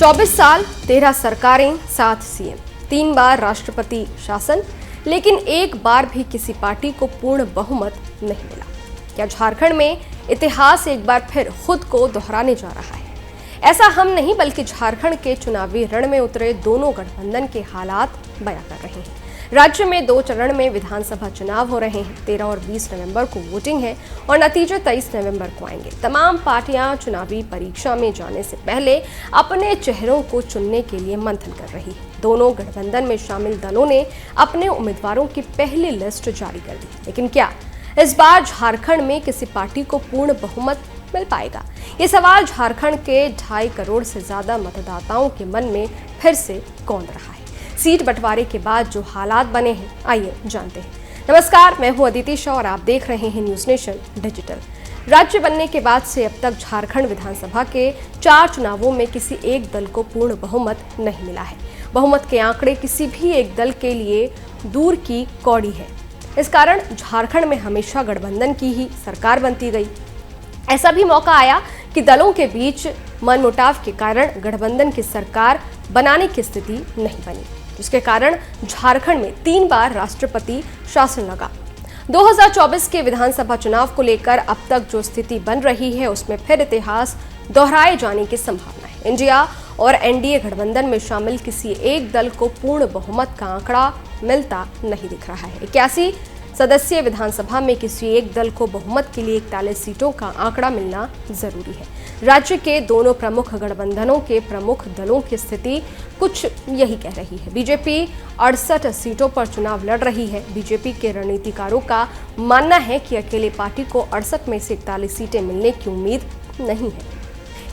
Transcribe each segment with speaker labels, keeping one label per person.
Speaker 1: 24 साल 13 सरकारें 7 सीएम 3 बार राष्ट्रपति शासन, लेकिन एक बार भी किसी पार्टी को पूर्ण बहुमत नहीं मिला। क्या झारखंड में इतिहास एक बार फिर खुद को दोहराने जा रहा है? ऐसा हम नहीं बल्कि झारखंड के चुनावी रण में उतरे दोनों गठबंधन के हालात बयां कर रहे हैं। राज्य में 2 चरण में विधानसभा चुनाव हो रहे हैं। 13 और 20 नवंबर को वोटिंग है और नतीजे 23 नवंबर को आएंगे। तमाम पार्टियां चुनावी परीक्षा में जाने से पहले अपने चेहरों को चुनने के लिए मंथन कर रही है। दोनों गठबंधन में शामिल दलों ने अपने उम्मीदवारों की पहली लिस्ट जारी कर दी, लेकिन क्या इस बार झारखंड में किसी पार्टी को पूर्ण बहुमत मिल पाएगा? ये सवाल झारखंड के 2.5 करोड़ से ज्यादा मतदाताओं के मन में फिर से कौंध रहा है। सीट बंटवारे के बाद जो हालात बने हैं, आइए जानते हैं। नमस्कार, मैं हूं अदिति शाह और आप देख रहे हैं न्यूज नेशन डिजिटल। राज्य बनने के बाद से अब तक झारखंड विधानसभा के 4 चुनावों में किसी एक दल को पूर्ण बहुमत नहीं मिला है। बहुमत के आंकड़े किसी भी एक दल के लिए दूर की कौड़ी है। इस कारण झारखंड में हमेशा गठबंधन की ही सरकार बनती गई। ऐसा भी मौका आया कि दलों के बीच मनमुटाव के कारण गठबंधन की सरकार बनाने की स्थिति नहीं बनी, जिसके कारण झारखंड में 3 बार राष्ट्रपति शासन लगा। 2024 के विधानसभा चुनाव को लेकर अब तक जो स्थिति बन रही है, उसमें फिर इतिहास दोहराए जाने की संभावना है। इंडिया और एनडीए गठबंधन में शामिल किसी एक दल को पूर्ण बहुमत का आंकड़ा मिलता नहीं दिख रहा है। 81 सदस्यीय विधानसभा में किसी एक दल को बहुमत के लिए 41 सीटों का आंकड़ा मिलना जरूरी है। राज्य के दोनों प्रमुख गठबंधनों के प्रमुख दलों की स्थिति कुछ यही कह रही है। बीजेपी 68 सीटों पर चुनाव लड़ रही है। बीजेपी के रणनीतिकारों का मानना है कि अकेले पार्टी को 68 में से 41 सीटें मिलने की उम्मीद नहीं है।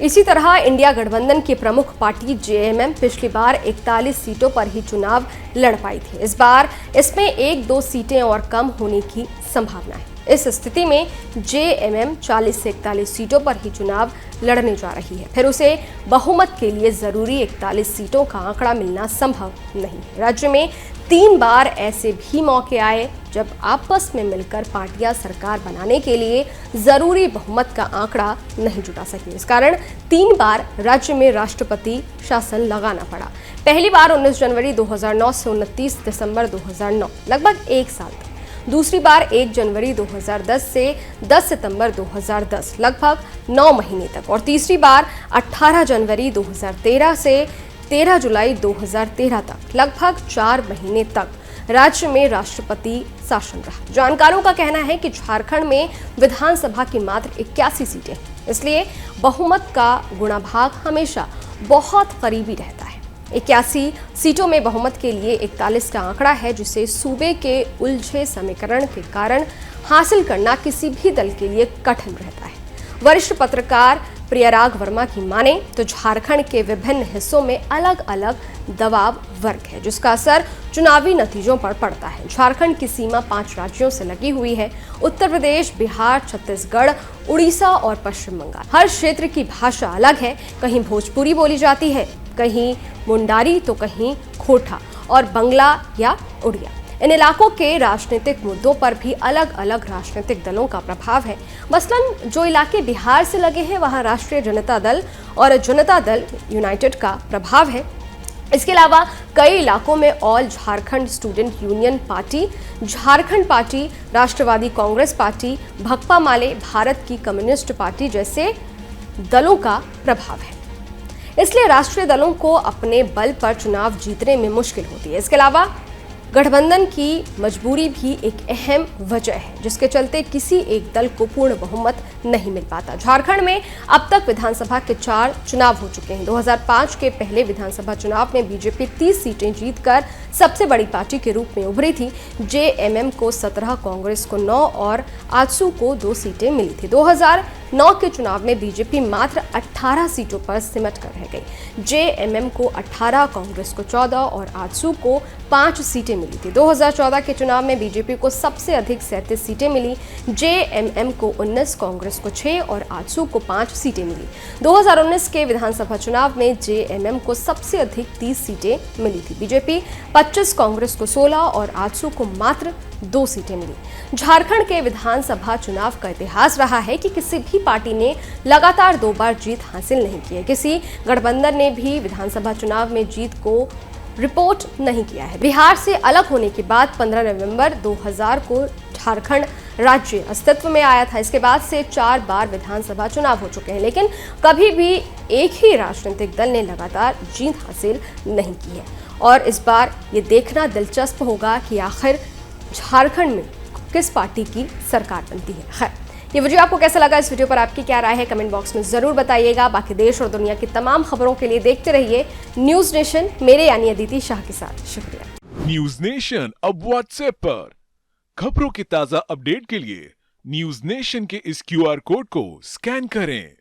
Speaker 1: इसी तरह इंडिया गठबंधन की प्रमुख पार्टी जेएमएम पिछली बार 41 सीटों पर ही चुनाव लड़ पाई थी। इस बार इसमें 1-2 सीटें और कम होने की संभावना है। इस स्थिति में जेएमएम 40 से 41 सीटों पर ही चुनाव लड़ने जा रही है। फिर उसे बहुमत के लिए जरूरी 41 सीटों का आंकड़ा मिलना संभव नहीं है। राज्य में 3 बार ऐसे भी मौके आए जब आपस में मिलकर पार्टियां सरकार बनाने के लिए जरूरी बहुमत का आंकड़ा नहीं जुटा सकी। इस कारण 3 बार राज्य में राष्ट्रपति शासन लगाना पड़ा। पहली बार 19 जनवरी 2009 से 29 दिसंबर 2009, लगभग 1 साल तक। दूसरी बार 1 जनवरी 2010 से 10 सितंबर 2010, लगभग 9 महीने तक। और तीसरी बार 18 जनवरी 2013 से 13 जुलाई 2013 तक, लगभग 4 महीने तक राज्य में राष्ट्रपति शासन रहा। जानकारों का कहना है कि झारखंड में विधानसभा की मात्र 81 सीटें हैं, इसलिए बहुमत का गुणाभाग हमेशा बहुत करीबी रहता है। 81 सीटों में बहुमत के लिए 41 का आंकड़ा है, जिसे सूबे के उलझे समीकरण के कारण हासिल करना किसी भी दल के लिए कठिन रहता है। वरिष्ठ पत्रकार प्रियराग वर्मा की माने तो झारखंड के विभिन्न हिस्सों में अलग अलग दबाव वर्ग है, जिसका असर चुनावी नतीजों पर पड़ता है। झारखंड की सीमा 5 राज्यों से लगी हुई है: उत्तर प्रदेश, बिहार, छत्तीसगढ़, उड़ीसा और पश्चिम बंगाल। हर क्षेत्र की भाषा अलग है। कहीं भोजपुरी बोली जाती है, कहीं मुंडारी तो कहीं खोटा और बंगला या उड़िया। इन इलाकों के राजनीतिक मुद्दों पर भी अलग अलग राजनीतिक दलों का प्रभाव है। मसलन जो इलाके बिहार से लगे हैं, वहां राष्ट्रीय जनता दल और जनता दल यूनाइटेड का प्रभाव है। इसके अलावा कई इलाकों में all Jharkhand student union party, Jharkhand party, Rashtrawadi Congress party, भकपा माले, भारत की कम्युनिस्ट पार्टी जैसे दलों का प्रभाव है। इसलिए राष्ट्रीय दलों को अपने बल पर चुनाव जीतने में मुश्किल होती है। इसके अलावा गठबंधन की मजबूरी भी एक अहम वजह है, जिसके चलते किसी एक दल को पूर्ण बहुमत नहीं मिल पाता। झारखंड में अब तक विधानसभा के 4 चुनाव हो चुके हैं। 2005 के पहले विधानसभा चुनाव में बीजेपी 30 सीटें जीतकर सबसे बड़ी पार्टी के रूप में उभरी थी। जेएमएम को 17, कांग्रेस को 9 और आजसू को 2 सीटें मिली थी। 2009 के चुनाव में बीजेपी मात्र 18 सीटों पर सिमट कर रह गई। जेएमएम को 18, कांग्रेस को 14 और आजसू को 5 सीटें मिली थी। 2014 के चुनाव में बीजेपी को सबसे अधिक 37 सीटें मिली, जेएमएम को 19, कांग्रेस को 6 और आजसू को 5 सीटें मिली। 2019 के विधानसभा चुनाव में जेएमएम को सबसे अधिक 30 सीटें मिली थी। बीजेपी 25, कांग्रेस को 16 और आजसू को मात्र 2 सीटें मिली। झारखंड के विधानसभा चुनाव का इतिहास रहा है कि किसी भी पार्टी ने लगातार 2 बार जीत हासिल नहीं की है। किसी गठबंधन ने भी विधानसभा चुनाव में जीत को रिपोर्ट नहीं किया है। बिहार से अलग होने के बाद 15 नवंबर 2000 को झारखंड राज्य अस्तित्व में आया था। इसके बाद से 4 बार विधानसभा चुनाव हो चुके हैं, लेकिन कभी भी एक ही राजनीतिक दल ने लगातार जीत हासिल नहीं की है। और इस बार ये देखना दिलचस्प होगा कि आखिर झारखंड में किस पार्टी की सरकार बनती है। खैर, ये वीडियो आपको कैसा लगा? इस वीडियो पर आपकी क्या राय है? कमेंट बॉक्स में जरूर बताइएगा। बाकी देश और दुनिया की तमाम खबरों के लिए देखते रहिए न्यूज नेशन, मेरे यानी अदिति शाह के साथ। शुक्रिया।
Speaker 2: न्यूज नेशन अब व्हाट्सएप पर खबरों के ताजा अपडेट के लिए न्यूज नेशन के इस QR कोड को स्कैन करें।